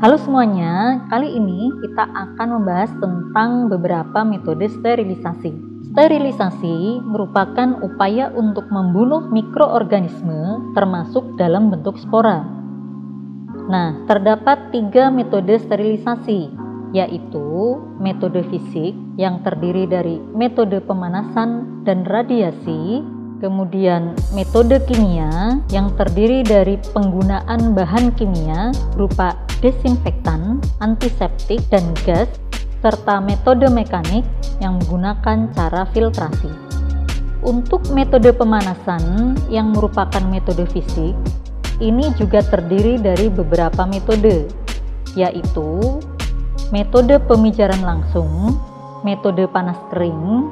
Halo semuanya, kali ini kita akan membahas tentang beberapa metode sterilisasi. Sterilisasi merupakan upaya untuk membunuh mikroorganisme termasuk dalam bentuk spora. Nah, terdapat 3 metode sterilisasi, yaitu metode fisik yang terdiri dari metode pemanasan dan radiasi, kemudian metode kimia yang terdiri dari penggunaan bahan kimia berupa desinfektan, antiseptik, dan gas, serta metode mekanik yang menggunakan cara filtrasi. Untuk metode pemanasan yang merupakan metode fisik, ini juga terdiri dari beberapa metode, yaitu metode pemijaran langsung, metode panas kering,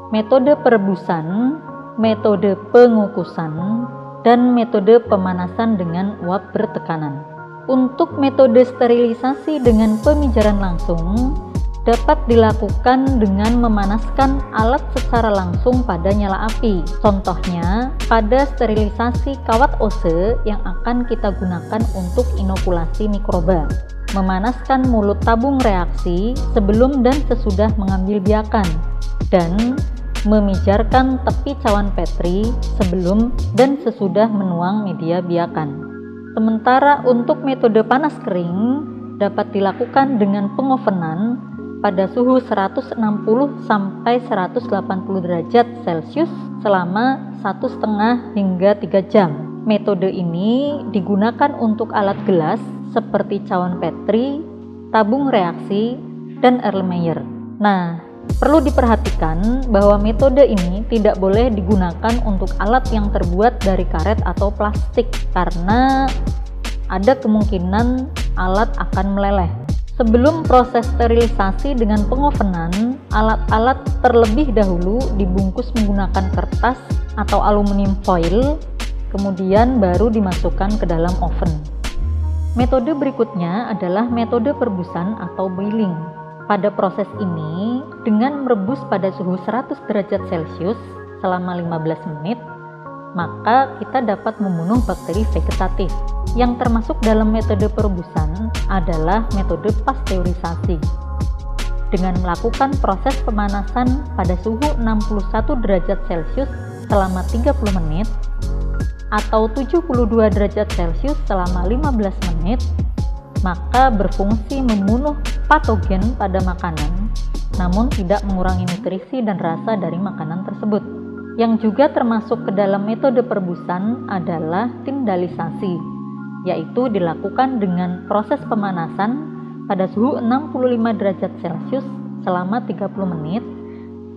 metode perebusan, metode pengukusan, dan metode pemanasan dengan uap bertekanan. Untuk metode sterilisasi dengan pemijaran langsung dapat dilakukan dengan memanaskan alat secara langsung pada nyala api. Contohnya, pada sterilisasi kawat ose yang akan kita gunakan untuk inokulasi mikroba. Memanaskan mulut tabung reaksi sebelum dan sesudah mengambil biakan, dan memijarkan tepi cawan Petri sebelum dan sesudah menuang media biakan. Sementara untuk metode panas kering dapat dilakukan dengan pengovenan pada suhu 160 sampai 180 derajat Celcius selama 1,5 hingga 3 jam. Metode ini digunakan untuk alat gelas seperti cawan Petri, tabung reaksi, dan Erlenmeyer. Nah, perlu diperhatikan bahwa metode ini tidak boleh digunakan untuk alat yang terbuat dari karet atau plastik karena ada kemungkinan alat akan meleleh. Sebelum proses sterilisasi dengan pengovenan, alat-alat terlebih dahulu dibungkus menggunakan kertas atau aluminium foil, kemudian baru dimasukkan ke dalam oven. Metode berikutnya adalah metode perebusan atau boiling. Pada proses ini, dengan merebus pada suhu 100 derajat Celcius selama 15 menit, maka kita dapat membunuh bakteri vegetatif. Yang termasuk dalam metode perebusan adalah metode pasteurisasi. Dengan melakukan proses pemanasan pada suhu 61 derajat Celcius selama 30 menit atau 72 derajat Celcius selama 15 menit, maka berfungsi membunuh patogen pada makanan, namun tidak mengurangi nutrisi dan rasa dari makanan tersebut. Yang juga termasuk ke dalam metode perebusan adalah tindalisasi, yaitu dilakukan dengan proses pemanasan pada suhu 65 derajat Celcius selama 30 menit,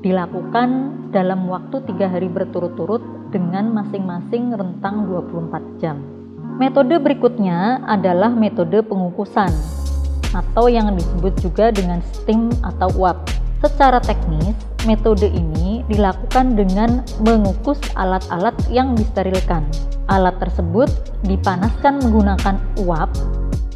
dilakukan dalam waktu 3 hari berturut-turut dengan masing-masing rentang 24 jam. Metode berikutnya adalah metode pengukusan, atau yang disebut juga dengan steam atau uap. Secara teknis, metode ini dilakukan dengan mengukus alat-alat yang disterilkan. Alat tersebut dipanaskan menggunakan uap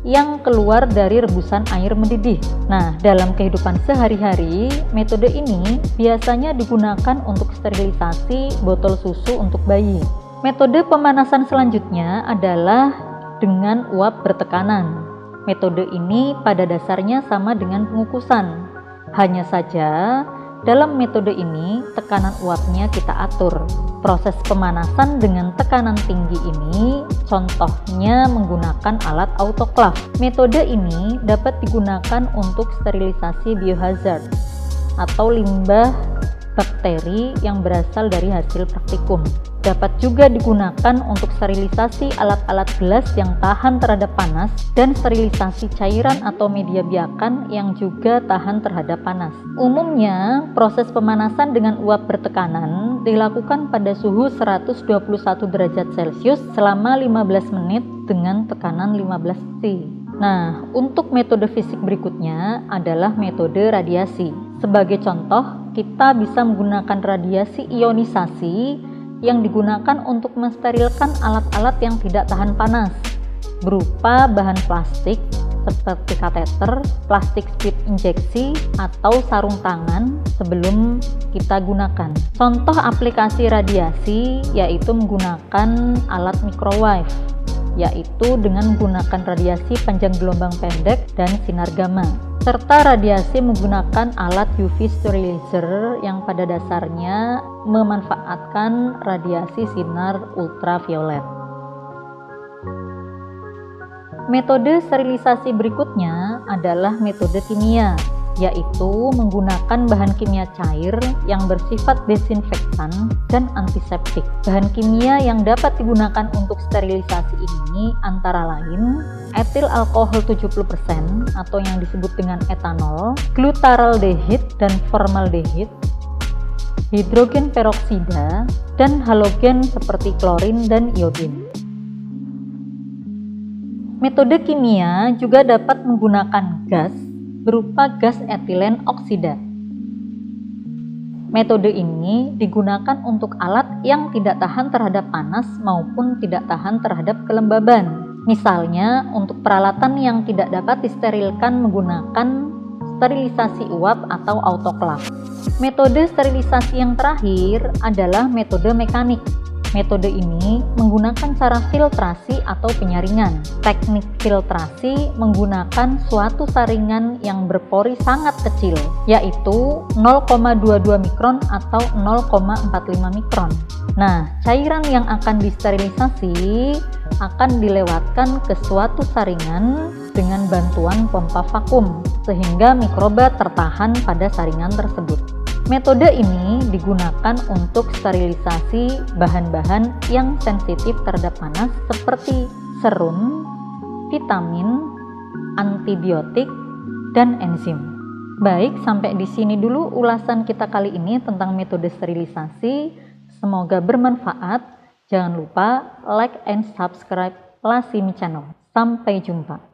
yang keluar dari rebusan air mendidih. Nah, dalam kehidupan sehari-hari, metode ini biasanya digunakan untuk sterilisasi botol susu untuk bayi. Metode pemanasan selanjutnya adalah dengan uap bertekanan. Metode ini pada dasarnya sama dengan pengukusan. Hanya saja, dalam metode ini tekanan uapnya kita atur. Proses pemanasan dengan tekanan tinggi ini contohnya menggunakan alat autoclave. Metode ini dapat digunakan untuk sterilisasi biohazard atau limbah bakteri yang berasal dari hasil praktikum. Dapat juga digunakan untuk sterilisasi alat-alat gelas yang tahan terhadap panas dan sterilisasi cairan atau media biakan yang juga tahan terhadap panas. Umumnya, proses pemanasan dengan uap bertekanan dilakukan pada suhu 121 derajat Celcius selama 15 menit dengan tekanan 15 C. Nah, untuk metode fisik berikutnya adalah metode radiasi. Sebagai contoh, kita bisa menggunakan radiasi ionisasi yang digunakan untuk mensterilkan alat-alat yang tidak tahan panas, berupa bahan plastik seperti kateter, plastik speed injeksi, atau sarung tangan sebelum kita gunakan. Contoh aplikasi radiasi yaitu menggunakan alat microwave yaitu dengan menggunakan radiasi panjang gelombang pendek dan sinar gamma, serta radiasi menggunakan alat UV sterilizer yang pada dasarnya memanfaatkan radiasi sinar ultraviolet. Metode sterilisasi berikutnya adalah metode kimia, yaitu menggunakan bahan kimia cair yang bersifat desinfektan dan antiseptik. Bahan kimia yang dapat digunakan untuk sterilisasi ini antara lain etil alkohol 70% atau yang disebut dengan etanol, glutaraldehid dan formaldehid, hidrogen peroksida, dan halogen seperti klorin dan iodin. Metode kimia juga dapat menggunakan gas berupa gas etilen oksida. Metode ini digunakan untuk alat yang tidak tahan terhadap panas maupun tidak tahan terhadap kelembaban. Misalnya, untuk peralatan yang tidak dapat disterilkan menggunakan sterilisasi uap atau autoklav. Metode sterilisasi yang terakhir adalah metode mekanik. Metode ini menggunakan cara filtrasi atau penyaringan. Teknik filtrasi menggunakan suatu saringan yang berpori sangat kecil, yaitu 0,22 mikron atau 0,45 mikron. Nah, cairan yang akan disterilisasi akan dilewatkan ke suatu saringan dengan bantuan pompa vakum, sehingga mikroba tertahan pada saringan tersebut. Metode ini digunakan untuk sterilisasi bahan-bahan yang sensitif terhadap panas seperti serum, vitamin, antibiotik, dan enzim. Baik, sampai di sini dulu ulasan kita kali ini tentang metode sterilisasi. Semoga bermanfaat. Jangan lupa like and subscribe Lasimi Channel. Sampai jumpa.